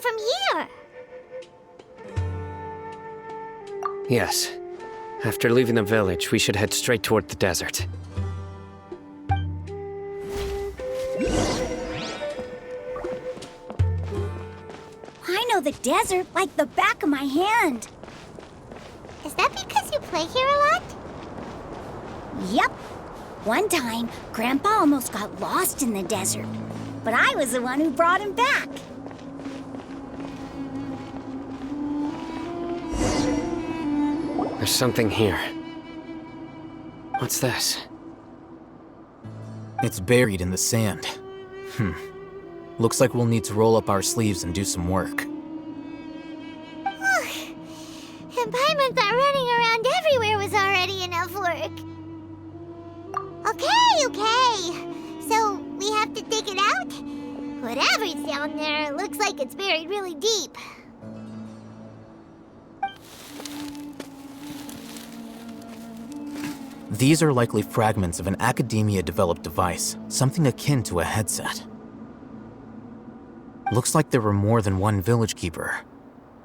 from here. Yes. After leaving the village, we should head straight toward the desert. I know the desert like the back of my hand. Is that because you play here a lot? Yep. One time, Grandpa almost got lost in the desert, but I was the one who brought him back. There's something here. What's this? It's buried in the sand. Looks like we'll need to roll up our sleeves and do some work. And Paimon thought running around everywhere was already enough work. Okay. So, we have to dig it out? Whatever's down there looks like it's buried really deep. These are likely fragments of an academia-developed device, something akin to a headset. Looks like there were more than one village keeper.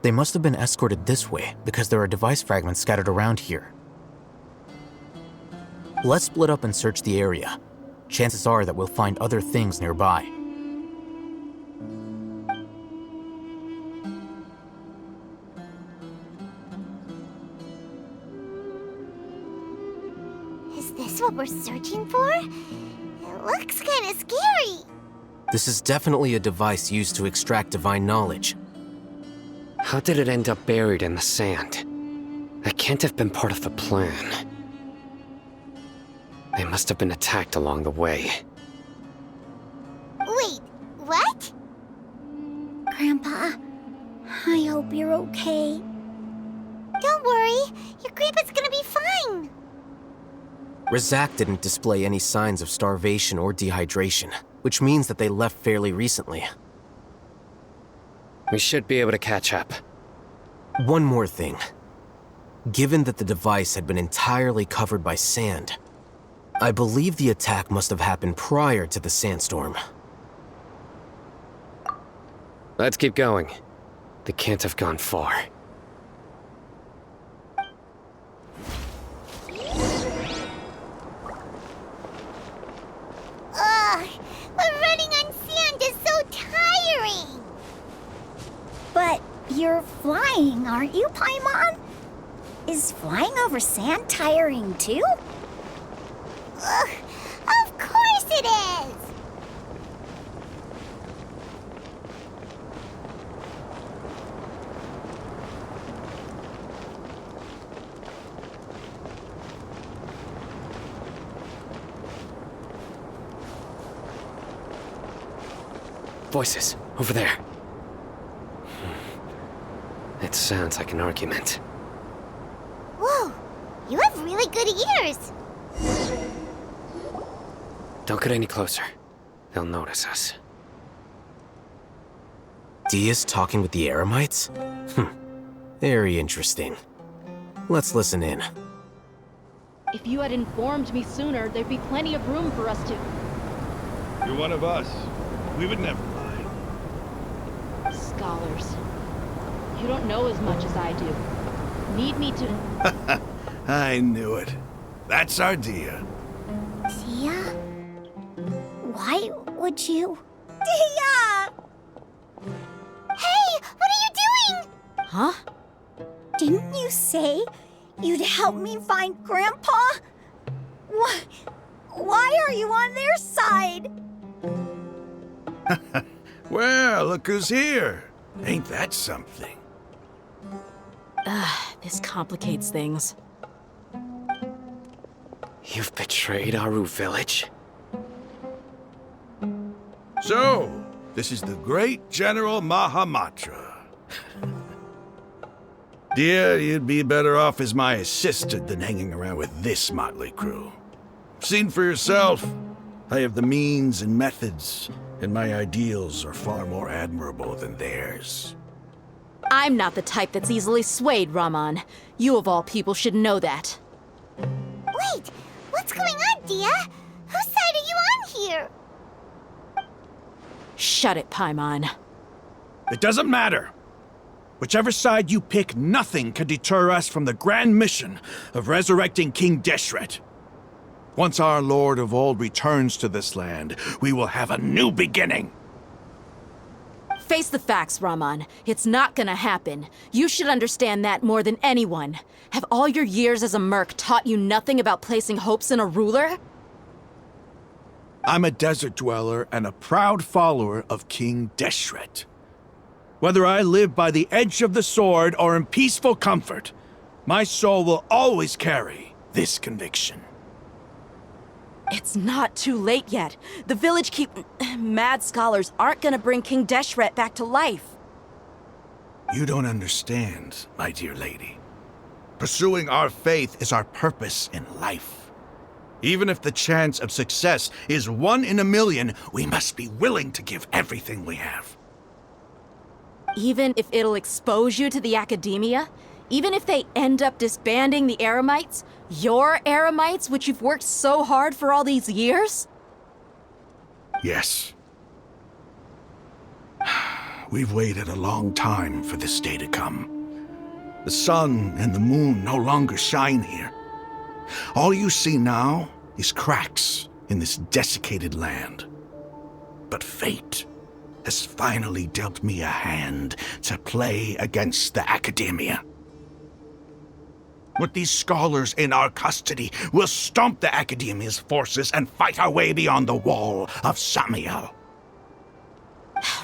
They must have been escorted this way because there are device fragments scattered around here. Let's split up and search the area. Chances are that we'll find other things nearby. Is this what we're searching for? It looks kind of scary. This is definitely a device used to extract divine knowledge. How did it end up buried in the sand? That can't have been part of the plan. They must have been attacked along the way. Wait, what? Grandpa, I hope you're okay. Don't worry, your grandpa's gonna be fine. Razak didn't display any signs of starvation or dehydration, which means that they left fairly recently. We should be able to catch up. One more thing. Given that the device had been entirely covered by sand, I believe the attack must have happened prior to the sandstorm. Let's keep going. They can't have gone far. Ugh, but running on sand is so tiring. But you're flying, aren't you, Paimon? Is flying over sand tiring too? Ugh, of course it is. Voices, over there. It sounds like an argument. Whoa, you have really good ears. Don't get any closer. They'll notice us. Dia's talking with the Eremites? Very interesting. Let's listen in. If you had informed me sooner, there'd be plenty of room for us to... You're one of us. We would never lie. Scholars. You don't know as much as I do. Need me to... I knew it. That's our Dia. Dia? Why would you? Dia! Hey, what are you doing? Huh? Didn't you say you'd help me find Grandpa? Why are you on their side? Well, look who's here. Ain't that something? This complicates things. You've betrayed Aru village? So, this is the great General Mahamatra. Dear, you'd be better off as my assistant than hanging around with this motley crew. Seen for yourself. I have the means and methods, and my ideals are far more admirable than theirs. I'm not the type that's easily swayed, Raman. You of all people should know that. Wait, what's going on, Dia? Whose side are you on here? Shut it, Paimon. It doesn't matter. Whichever side you pick, nothing can deter us from the grand mission of resurrecting King Deshret. Once our Lord of Old returns to this land, we will have a new beginning. Face the facts, Raman. It's not gonna happen. You should understand that more than anyone. Have all your years as a merc taught you nothing about placing hopes in a ruler? I'm a desert dweller and a proud follower of King Deshret. Whether I live by the edge of the sword or in peaceful comfort, my soul will always carry this conviction. It's not too late yet. The village mad scholars aren't gonna bring King Deshret back to life. You don't understand, my dear lady. Pursuing our faith is our purpose in life. Even if the chance of success is 1 in a million, we must be willing to give everything we have. Even if it'll expose you to the academia? Even if they end up disbanding the Eremites? Your Eremites, which you've worked so hard for all these years? Yes. We've waited a long time for this day to come. The sun and the moon no longer shine here. All you see now is cracks in this desiccated land. But fate has finally dealt me a hand to play against the academia. With these scholars in our custody, we'll stomp the academia's forces and fight our way beyond the wall of Samiel.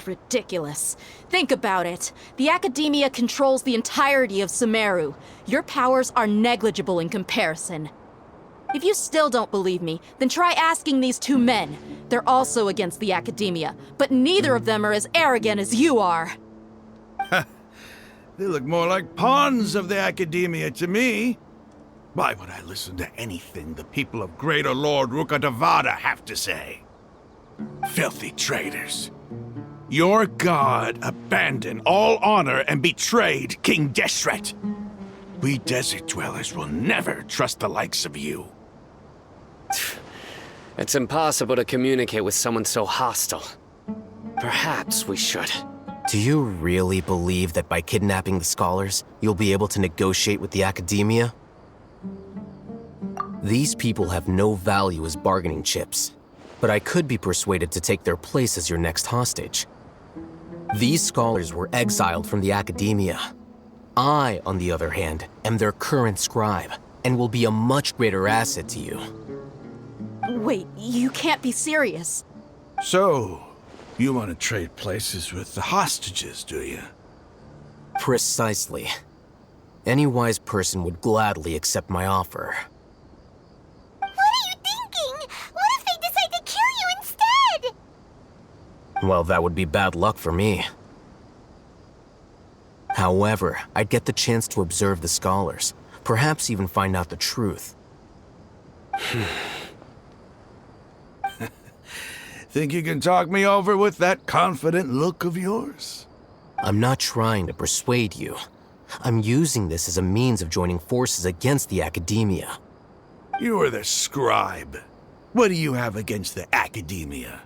Ridiculous. Think about it. The academia controls the entirety of Sumeru. Your powers are negligible in comparison. If you still don't believe me, then try asking these 2 men. They're also against the academia, but neither of them are as arrogant as you are. They look more like pawns of the academia to me. Why would I listen to anything the people of Greater Lord Rukkhadevada have to say? Filthy traitors. Your god abandoned all honor and betrayed King Deshret. We desert dwellers will never trust the likes of you. It's impossible to communicate with someone so hostile. Perhaps we should. Do you really believe that by kidnapping the scholars, you'll be able to negotiate with the academia? These people have no value as bargaining chips, but I could be persuaded to take their place as your next hostage. These scholars were exiled from the academia. I, on the other hand, am their current scribe, and will be a much greater asset to you. Wait, you can't be serious. So, you want to trade places with the hostages, do you? Precisely. Any wise person would gladly accept my offer. What are you thinking? What if they decide to kill you instead? Well, that would be bad luck for me. However, I'd get the chance to observe the scholars, perhaps even find out the truth. Think you can talk me over with that confident look of yours? I'm not trying to persuade you. I'm using this as a means of joining forces against the academia. You are the scribe. What do you have against the academia?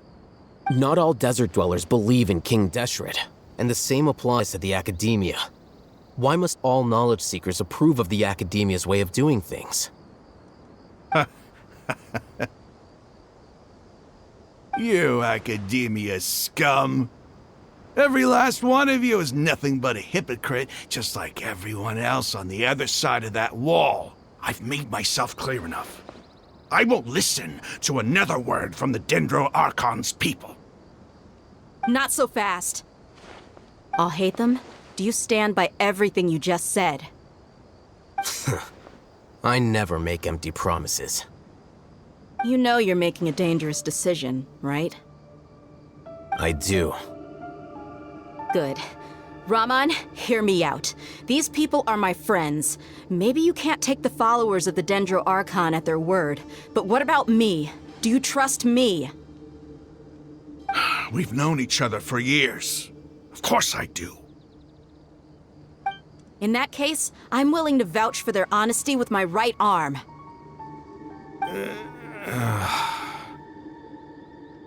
Not all desert dwellers believe in King Deshret, and the same applies to the academia. Why must all knowledge seekers approve of the academia's way of doing things? You academia scum. Every last one of you is nothing but a hypocrite, just like everyone else on the other side of that wall. I've made myself clear enough. I won't listen to another word from the Dendro Archon's people. Not so fast. I'll hate them. Do you stand by everything you just said? I never make empty promises. You know you're making a dangerous decision, right? I do. Good. Raman, hear me out. These people are my friends. Maybe you can't take the followers of the Dendro Archon at their word, but what about me? Do you trust me? We've known each other for years. Of course I do. In that case, I'm willing to vouch for their honesty with my right arm.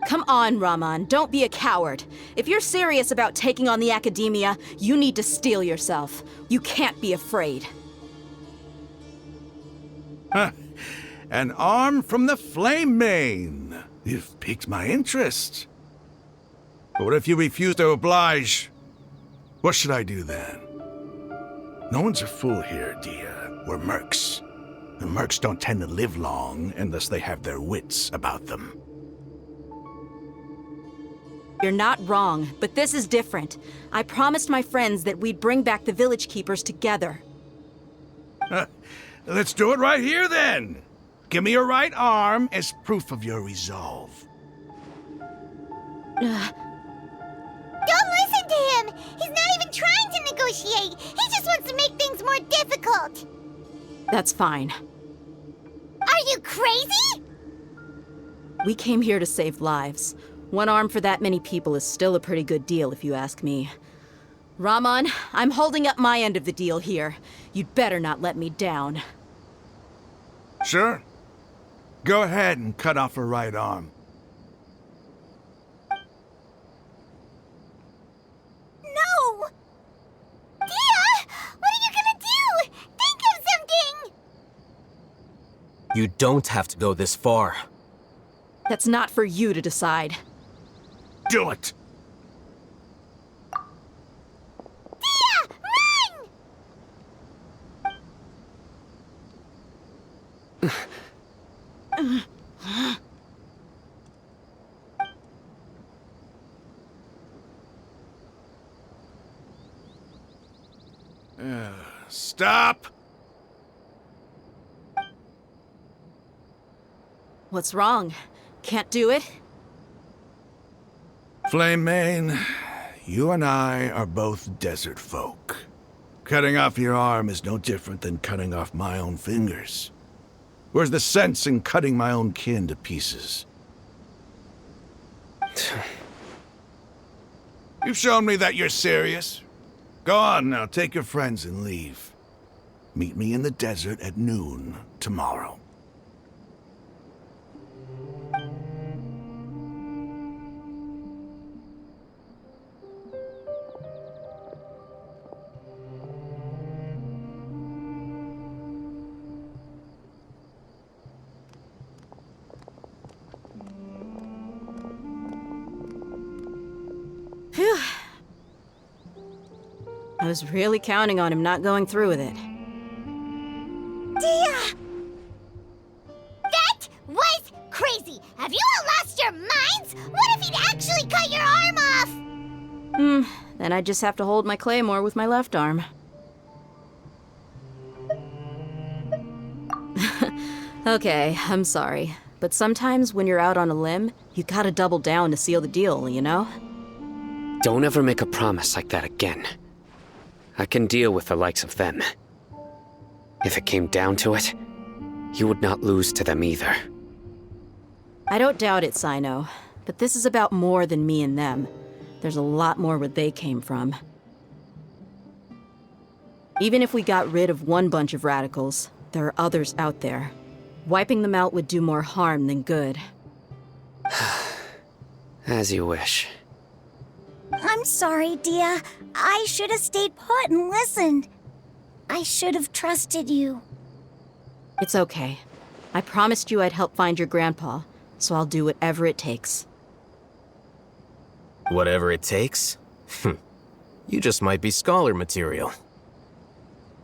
Come on, Raman, don't be a coward. If you're serious about taking on the Academia, you need to steel yourself. You can't be afraid. An arm from the Flame Mane. You've piqued my interest. But what if you refuse to oblige? What should I do then? No one's a fool here, Dia. We're mercs. And mercs don't tend to live long unless they have their wits about them. You're not wrong, but this is different. I promised my friends that we'd bring back the village keepers together. Let's do it right here then. Give me your right arm as proof of your resolve. Don't listen to him! He's not even trying to negotiate! He just wants to make things more difficult! That's fine. Are you crazy? We came here to save lives. One arm for that many people is still a pretty good deal, if you ask me. Raman, I'm holding up my end of the deal here. You'd better not let me down. Sure. Go ahead and cut off her right arm. No! Dia! What are you gonna do? Think of something! You don't have to go this far. That's not for you to decide. Do it! Dia! Run! Stop! What's wrong? Can't do it? Flame Mane, you and I are both desert folk. Cutting off your arm is no different than cutting off my own fingers. Where's the sense in cutting my own kin to pieces? You've shown me that you're serious. Go on now, take your friends and leave. Meet me in the desert at noon tomorrow. Phew. I was really counting on him not going through with it. Dia! That was crazy! Have you all lost your minds? What if he'd actually cut your arm off? Then I'd just have to hold my claymore with my left arm. Okay, I'm sorry. But sometimes when you're out on a limb, you gotta double down to seal the deal, you know? Don't ever make a promise like that again. I can deal with the likes of them. If it came down to it, you would not lose to them either. I don't doubt it, Sino. But this is about more than me and them. There's a lot more where they came from. Even if we got rid of one bunch of radicals, there are others out there. Wiping them out would do more harm than good. As you wish. I'm sorry, Dia. I should have stayed put and listened. I should have trusted you. It's okay. I promised you I'd help find your grandpa, so I'll do whatever it takes. Whatever it takes? You just might be scholar material.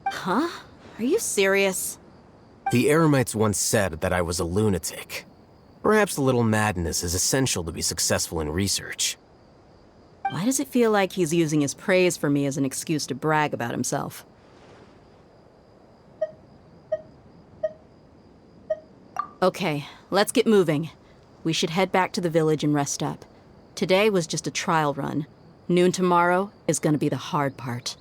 Huh? Are you serious? The Eremites once said that I was a lunatic. Perhaps a little madness is essential to be successful in research. Why does it feel like he's using his praise for me as an excuse to brag about himself? Okay, let's get moving. We should head back to the village and rest up. Today was just a trial run. Noon tomorrow is gonna be the hard part.